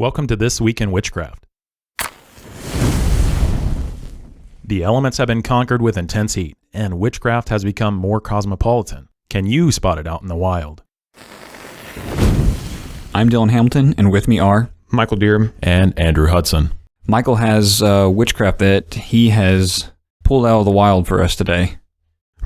Welcome to This Week in Witchcraft. The elements have been conquered with intense heat, and witchcraft has become more cosmopolitan. Can you spot it out in the wild? I'm Dylan Hamilton, and with me are Michael Deerham and Andrew Hudson. Michael has witchcraft that he has pulled out of the wild for us today.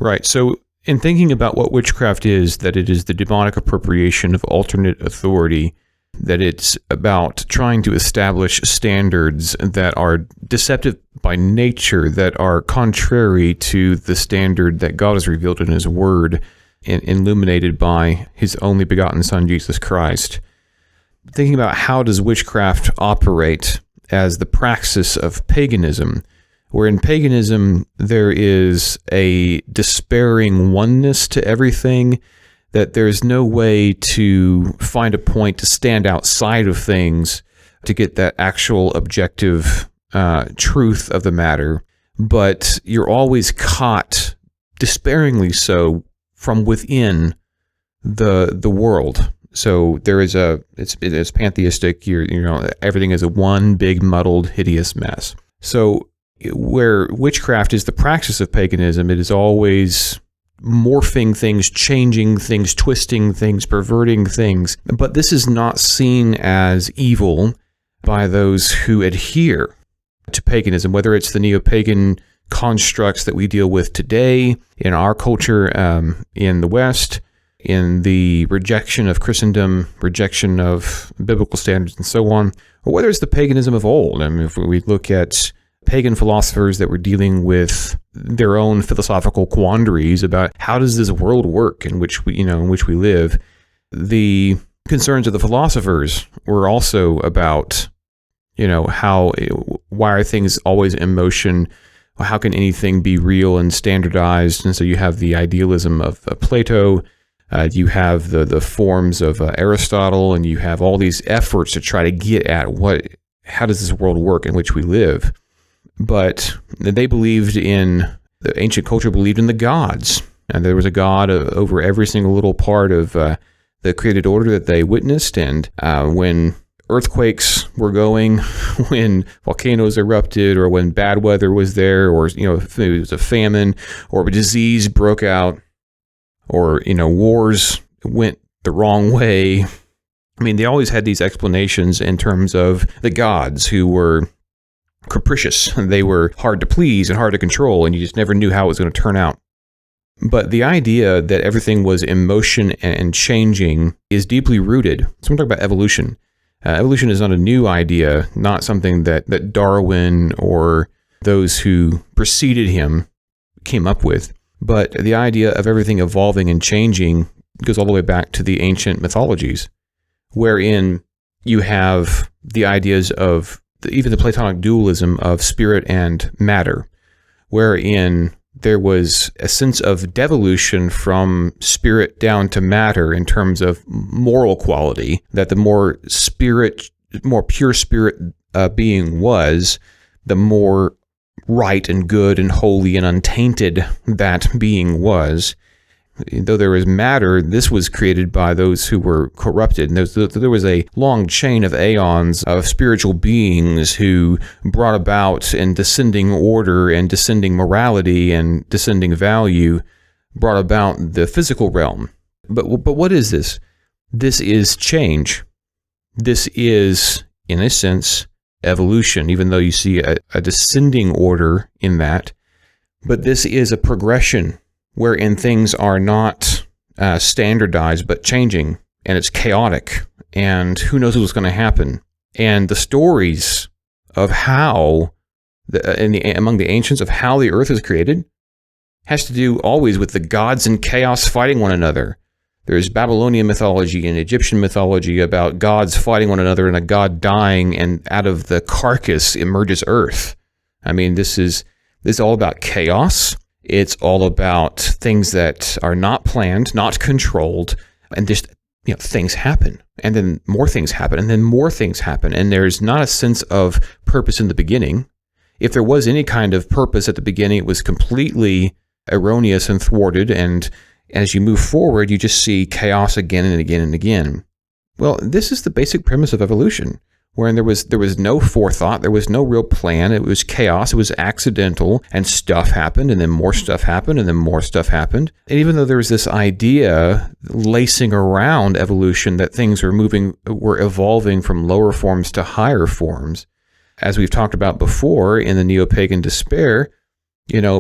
Right. So in thinking about what witchcraft is, that it is the demonic appropriation of alternate authority, that it's about trying to establish standards that are deceptive by nature, that are contrary to the standard that God has revealed in His Word and illuminated by His only begotten Son, Jesus Christ. Thinking about how does witchcraft operate as the praxis of paganism, where in paganism there is a despairing oneness to everything, that there's no way to find a point to stand outside of things to get that actual objective truth of the matter, but you're always caught, despairingly so, from within the world. So there is it's pantheistic. Everything is a one big muddled, hideous mess. So where witchcraft is the praxis of paganism, it is always morphing things, changing things, twisting things, perverting things. But this is not seen as evil by those who adhere to paganism, whether it's the neo-pagan constructs that we deal with today in our culture in the West, in the rejection of Christendom, rejection of biblical standards, and so on, or whether it's the paganism of old. I mean, if we look at pagan philosophers that were dealing with their own philosophical quandaries about how does this world work in which we live, the concerns of the philosophers were also about, why are things always in motion? How can anything be real and standardized? And so you have the idealism of Plato, you have the forms of Aristotle, and you have all these efforts to try to get at how does this world work in which we live? But they believed in, the ancient culture believed in the gods. And there was a god over every single little part of the created order that they witnessed. And when earthquakes were going, when volcanoes erupted, or when bad weather was there, or if it was a famine, or a disease broke out, or wars went the wrong way. I mean, they always had these explanations in terms of the gods who were capricious. They were hard to please and hard to control, and you just never knew how it was going to turn out. But the idea that everything was in motion and changing is deeply rooted. So I'm talking about evolution. Evolution is not a new idea, not something that Darwin or those who preceded him came up with. But the idea of everything evolving and changing goes all the way back to the ancient mythologies, wherein you have the ideas of even the Platonic dualism of spirit and matter, wherein there was a sense of devolution from spirit down to matter in terms of moral quality, that the more pure spirit being was, the more right and good and holy and untainted that being was. Though there was matter, this was created by those who were corrupted. And there was a long chain of aeons of spiritual beings who brought about in descending order and descending morality and descending value, brought about the physical realm. But what is this? This is change. This is, in a sense, evolution, even though you see a descending order in that. But this is a progression wherein things are not standardized but changing, and it's chaotic, and who knows what's going to happen. And the stories of how, among the ancients, of how the earth is created has to do always with the gods in chaos fighting one another. There's Babylonian mythology and Egyptian mythology about gods fighting one another and a god dying, and out of the carcass emerges earth. I mean, this is all about chaos. It's all about things that are not planned, not controlled, and just, things happen. And then more things happen, and then more things happen. And there's not a sense of purpose in the beginning. If there was any kind of purpose at the beginning, it was completely erroneous and thwarted. And as you move forward, you just see chaos again and again and again. Well, this is the basic premise of evolution. wherein there was no forethought, there was no real plan, it was chaos, it was accidental, and stuff happened, and then more stuff happened, and then more stuff happened. And even though there was this idea lacing around evolution that things were evolving from lower forms to higher forms, as we've talked about before in the neo-pagan despair,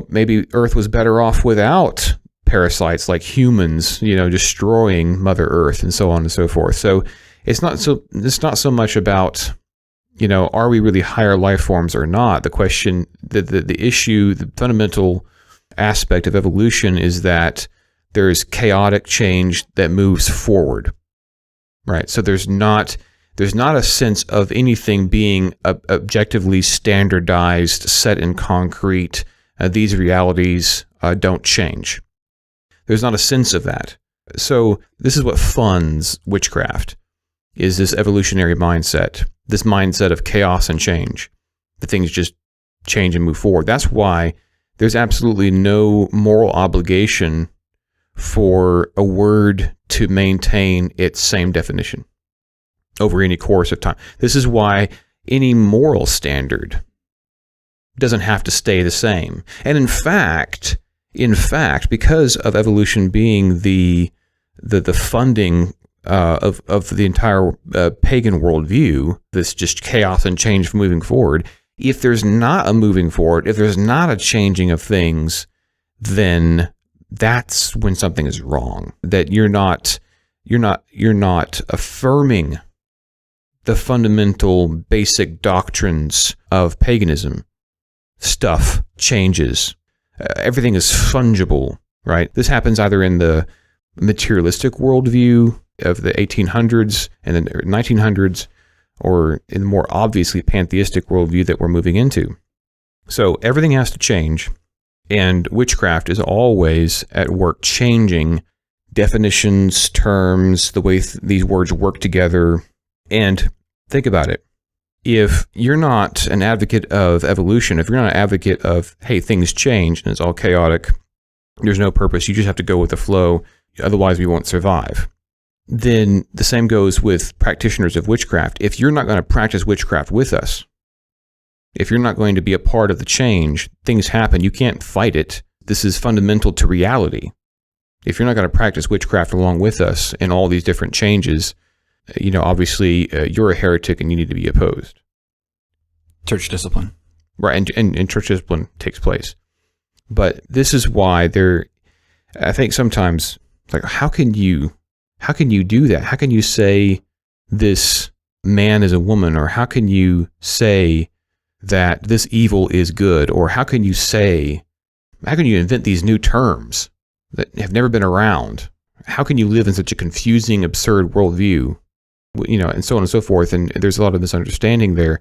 maybe Earth was better off without parasites like humans, destroying Mother Earth and so on and so forth. So it's not so much about, are we really higher life forms or not? The question, the issue, the fundamental aspect of evolution is that there's chaotic change that moves forward, right? So there's not a sense of anything being objectively standardized, set in concrete. These realities don't change. There's not a sense of that. So this is what funds witchcraft, is this evolutionary mindset, this mindset of chaos and change, that things just change and move forward. That's why there's absolutely no moral obligation for a word to maintain its same definition over any course of time. This is why any moral standard doesn't have to stay the same. And in fact, because of evolution being the funding of the entire pagan worldview, this just chaos and change from moving forward, if there's not a moving forward, if there's not a changing of things, then that's when something is wrong. That you're not affirming the fundamental basic doctrines of paganism. Stuff changes. Everything is fungible, right? This happens either in the materialistic worldview of the 1800s and the 1900s, or in the more obviously pantheistic worldview that we're moving into. So everything has to change, and witchcraft is always at work changing definitions, terms, the way these words work together. And think about it. If you're not an advocate of evolution, if you're not an advocate of, hey, things change and it's all chaotic, there's no purpose, you just have to go with the flow, otherwise we won't survive, then the same goes with practitioners of witchcraft. If you're not going to practice witchcraft with us, if you're not going to be a part of the change, things happen, you can't fight it. This is fundamental to reality. If you're not going to practice witchcraft along with us in all these different changes, obviously you're a heretic and you need to be opposed. Church discipline. Right, and church discipline takes place. But this is why I think sometimes, like, how can you do that? How can you say this man is a woman? Or how can you say that this evil is good? Or how can you invent these new terms that have never been around? How can you live in such a confusing, absurd worldview? And so on and so forth. And there's a lot of misunderstanding there.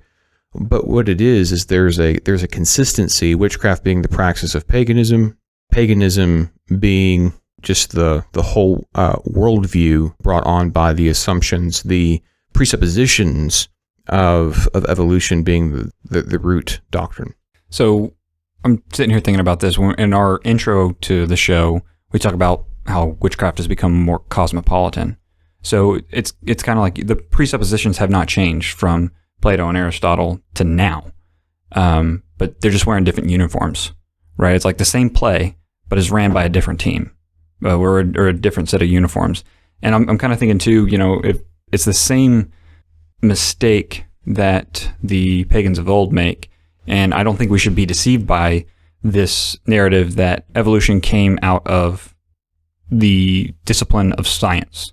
But what it is there's a consistency, witchcraft being the praxis of paganism, paganism being just the whole worldview brought on by the assumptions, the presuppositions of evolution being the root doctrine. So I'm sitting here thinking about this. In our intro to the show, we talk about how witchcraft has become more cosmopolitan. So it's kind of like the presuppositions have not changed from Plato and Aristotle to now, but they're just wearing different uniforms, right? It's like the same play, but is ran by a different team or a different set of uniforms. And I'm kind of thinking too, if it's the same mistake that the pagans of old make, and I don't think we should be deceived by this narrative that evolution came out of the discipline of science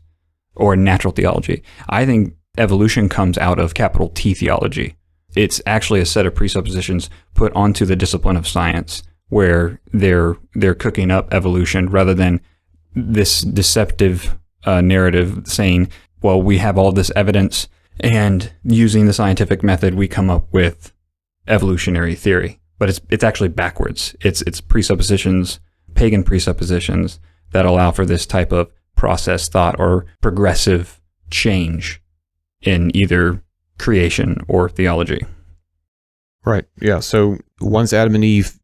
or natural theology. I think evolution comes out of capital T theology. It's actually a set of presuppositions put onto the discipline of science where they're cooking up evolution rather than this deceptive narrative saying, well, we have all this evidence and using the scientific method, we come up with evolutionary theory. But it's actually backwards. It's presuppositions, pagan presuppositions that allow for this type of process thought or progressive change in either creation or theology. Right. Yeah. So once Adam and Eve,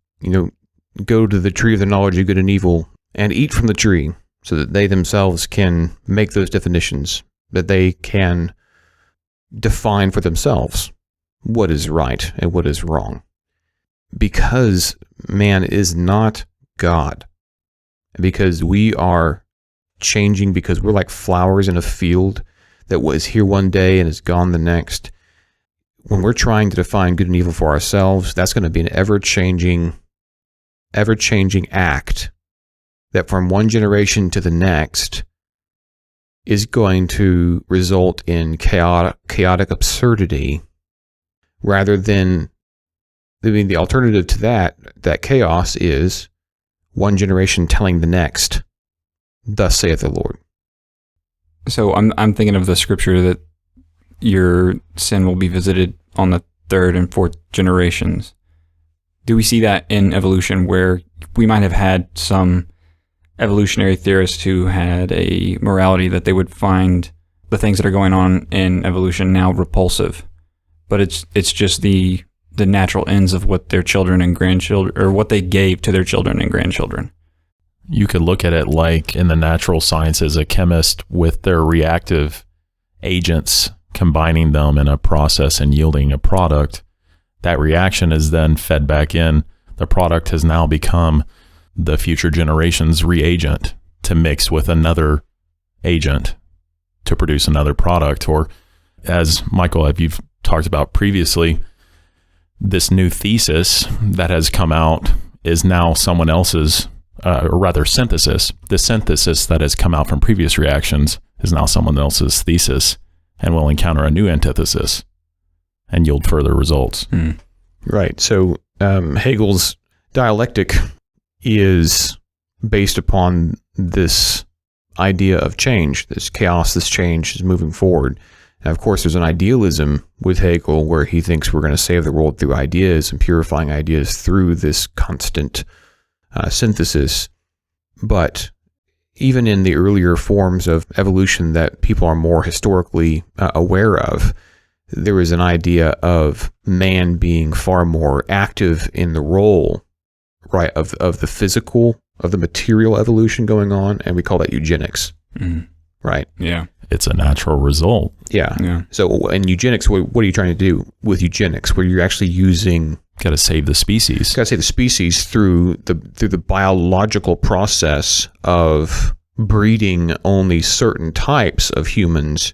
go to the tree of the knowledge of good and evil and eat from the tree so that they themselves can make those definitions, that they can define for themselves what is right and what is wrong. Because man is not God. Because we are changing, because we're like flowers in a field that was here one day and is gone the next. When we're trying to define good and evil for ourselves, that's going to be an ever-changing act that from one generation to the next is going to result in chaotic absurdity, rather than, I mean, the alternative to that chaos is one generation telling the next, "Thus saith the Lord." So I'm thinking of the scripture that your sin will be visited on the third and fourth generations. Do we see that in evolution, where we might have had some evolutionary theorists who had a morality that they would find the things that are going on in evolution now repulsive, but it's just the natural ends of what their children and grandchildren, or what they gave to their children and grandchildren? You could look at it like in the natural sciences, a chemist with their reactive agents combining them in a process and yielding a product. That reaction is then fed back in. The product has now become the future generation's reagent to mix with another agent to produce another product. Or, as Michael, you've talked about previously, this new thesis that has come out is now someone else's, or rather synthesis. The synthesis that has come out from previous reactions is now someone else's thesis, and will encounter a new antithesis and yield further results. Right. So Hegel's dialectic is based upon this idea of change, this chaos, this change is moving forward. And of course, there's an idealism with Hegel where he thinks we're going to save the world through ideas and purifying ideas through this constant synthesis. But even in the earlier forms of evolution that people are more historically aware of, there is an idea of man being far more active in the role, right, of the physical, of the material evolution going on, and we call that eugenics, right? Yeah. It's a natural result. Yeah. So in eugenics, what are you trying to do with eugenics, where you're actually using... Got to save the species. Got to save the species through the biological process of breeding only certain types of humans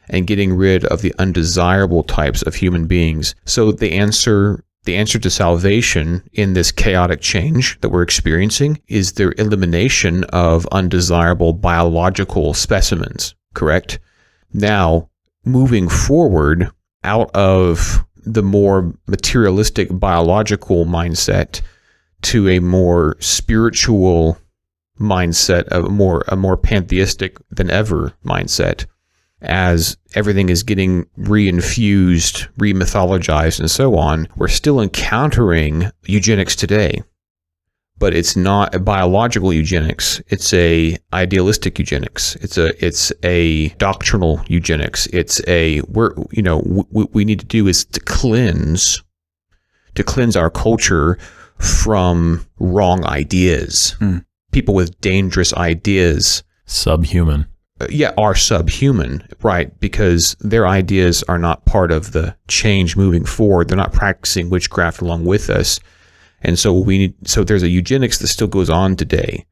and getting rid of the undesirable types of human beings. So the answer to salvation in this chaotic change that we're experiencing is the elimination of undesirable biological specimens, correct? Now, moving forward out of the more materialistic biological mindset to a more spiritual mindset, a more pantheistic than ever mindset, as everything is getting re-infused, re-mythologized, and so on, we're still encountering eugenics today. But it's not a biological eugenics. It's a idealistic eugenics. It's a doctrinal eugenics. It's what we need to do is to cleanse our culture from wrong ideas. People with dangerous ideas. Subhuman. Are subhuman, right? Because their ideas are not part of the change moving forward. They're not practicing witchcraft along with us. And so there's a eugenics that still goes on today,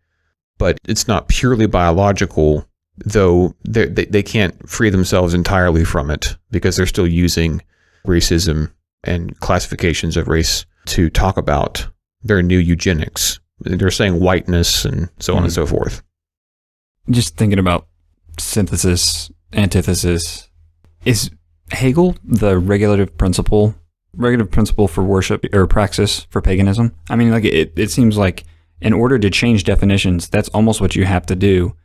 but it's not purely biological, though they can't free themselves entirely from it because they're still using racism and classifications of race to talk about their new eugenics. They're saying whiteness and so on and so forth. Just thinking about synthesis, antithesis, is Hegel the regulative principle for worship, or praxis for paganism? I mean, like it seems like in order to change definitions, that's almost what you have to do,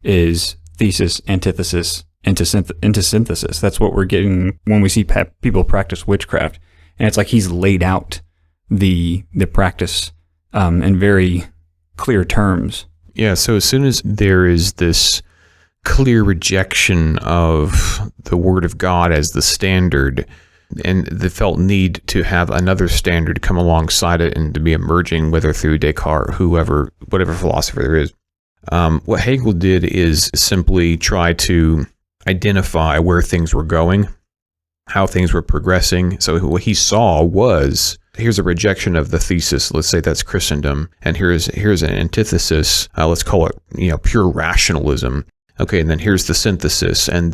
is thesis, antithesis, into synthesis. That's what we're getting when we see people practice witchcraft. And it's like he's laid out the practice in very clear terms. Yeah, so as soon as there is this clear rejection of the Word of God as the standard, and the felt need to have another standard come alongside it and to be emerging, whether through Descartes, whatever philosopher there is. What Hegel did is simply try to identify where things were going how things were progressing. So what he saw was, here's a rejection of the thesis. Let's say that's Christendom, and here's an antithesis. Let's call it pure rationalism. Okay, and then here's the synthesis, and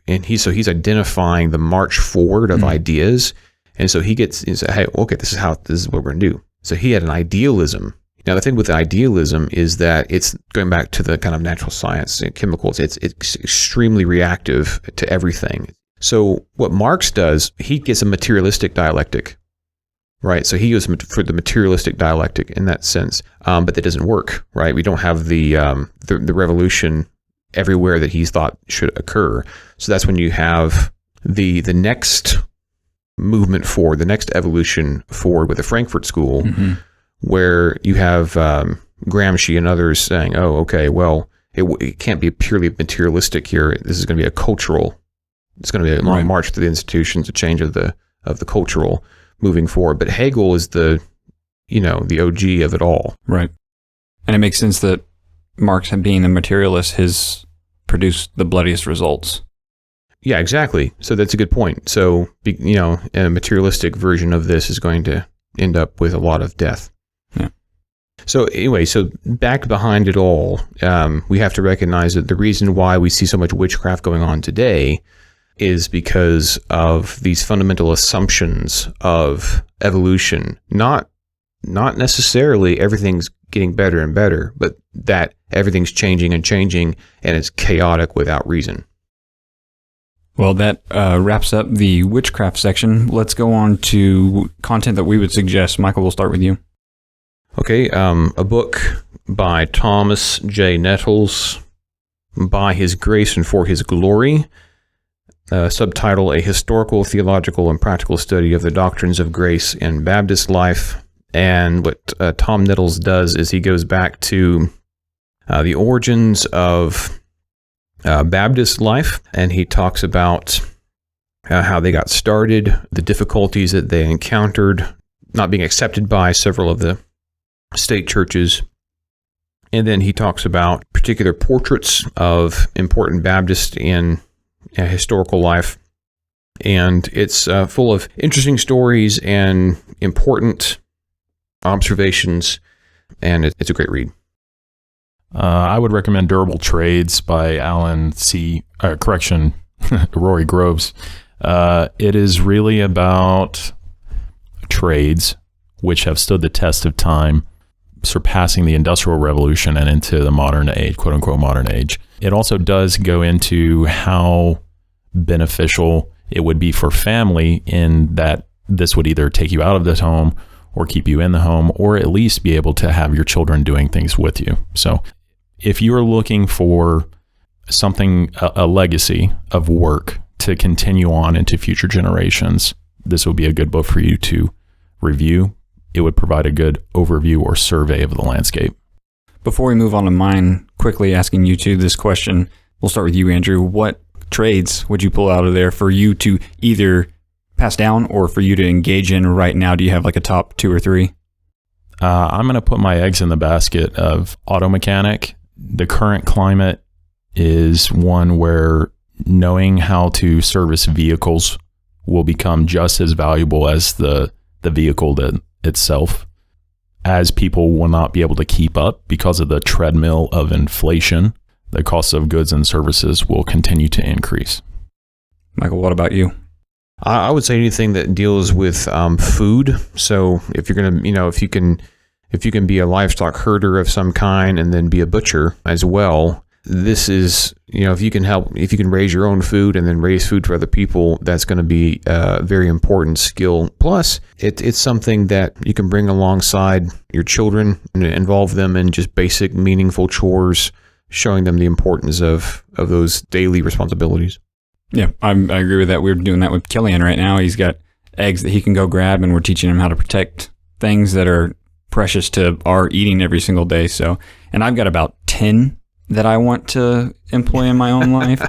he's identifying the march forward of ideas, and so he's hey, okay, this is what we're gonna do. So he had an idealism. Now the thing with idealism is that it's going back to the kind of natural science and chemicals. It's extremely reactive to everything. So what Marx does, he gets a materialistic dialectic, right? So he goes for the materialistic dialectic in that sense, but that doesn't work, right? We don't have the revolution everywhere that he thought should occur. So that's when you have the next movement forward, the next evolution forward with the Frankfurt School, where you have Gramsci and others saying, oh, okay, well, it can't be purely materialistic here. This is going to be a cultural. It's going to be a long march through the institutions, a change of the cultural moving forward. But Hegel is the OG of it all. Right. And it makes sense that Marx, being a materialist, has produced the bloodiest results. Yeah, exactly. So that's a good point. So, a materialistic version of this is going to end up with a lot of death. Yeah. So anyway, back behind it all, we have to recognize that the reason why we see so much witchcraft going on today is because of these fundamental assumptions of evolution. Not necessarily everything's getting better and better, but that everything's changing and it's chaotic without reason. Well, that wraps up the witchcraft section. Let's go on to content that we would suggest. Michael, we'll start with you. Okay, a book by Thomas J. Nettles, By His Grace and For His Glory, subtitle, A Historical, Theological, and Practical Study of the Doctrines of Grace in Baptist Life. And what Tom Nettles does is he goes back to the origins of Baptist life, and he talks about how they got started, the difficulties that they encountered, not being accepted by several of the state churches. And then he talks about particular portraits of important Baptists in historical life. And it's full of interesting stories and important observations, and it's a great read. I would recommend Durable Trades by Rory Groves. It is really about trades which have stood the test of time, surpassing the Industrial Revolution and into the modern age, quote unquote modern age. It also does go into how beneficial it would be for family in that this would either take you out of the home or keep you in the home, or at least be able to have your children doing things with you. So if you are looking for something, a legacy of work to continue on into future generations, this would be a good book for you to review. It would provide a good overview or survey of the landscape. Before we move on to mine, quickly asking you two this question. We'll start with you, Andrew. What trades would you pull out of there for you to either pass down or for you to engage in right now? Do you have like a top 2 or 3? I'm going to put my eggs in the basket of auto mechanic. The current climate is one where knowing how to service vehicles will become just as valuable as the vehicle itself, as people will not be able to keep up because of the treadmill of inflation. The cost of goods and services will continue to increase. Michael, what about you? I would say anything that deals with food. So if you're going to, if you can be a livestock herder of some kind and then be a butcher as well, this is, if you can raise your own food and then raise food for other people, that's going to be a very important skill. Plus, it's something that you can bring alongside your children and involve them in just basic, meaningful chores, showing them the importance of those daily responsibilities. Yeah, I agree with that. We're doing that with Killian right now. He's got eggs that he can go grab, and we're teaching him how to protect things that are precious to our eating every single day. So, and I've got about 10 that I want to employ in my own life,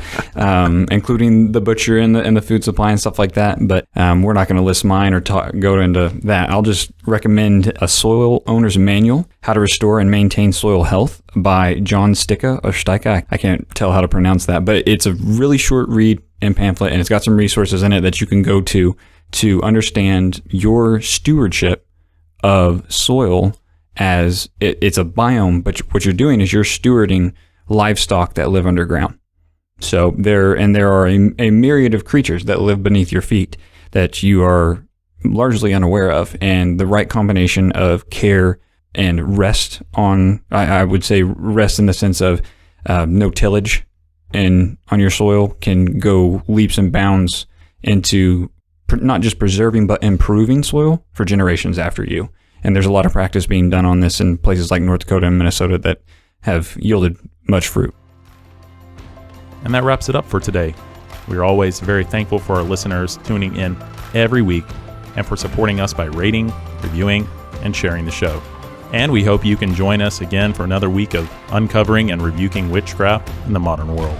including the butcher and the food supply and stuff like that. But we're not going to list mine or go into that. I'll just recommend A Soil Owner's Manual, How to Restore and Maintain Soil Health by John Stika or Stika. I can't tell how to pronounce that, but it's a really short read and pamphlet, and it's got some resources in it that you can go to understand your stewardship of soil as it's a biome, but what you're doing is you're stewarding livestock that live underground. So there are a myriad of creatures that live beneath your feet that you are largely unaware of, and the right combination of care and rest I would say rest in the sense of no tillage on your soil can go leaps and bounds into not just preserving but improving soil for generations after you. And there's a lot of practice being done on this in places like North Dakota and Minnesota that have yielded much fruit. And that wraps it up for today. We're always very thankful for our listeners tuning in every week and for supporting us by rating, reviewing, and sharing the show. And we hope you can join us again for another week of uncovering and rebuking witchcraft in the modern world.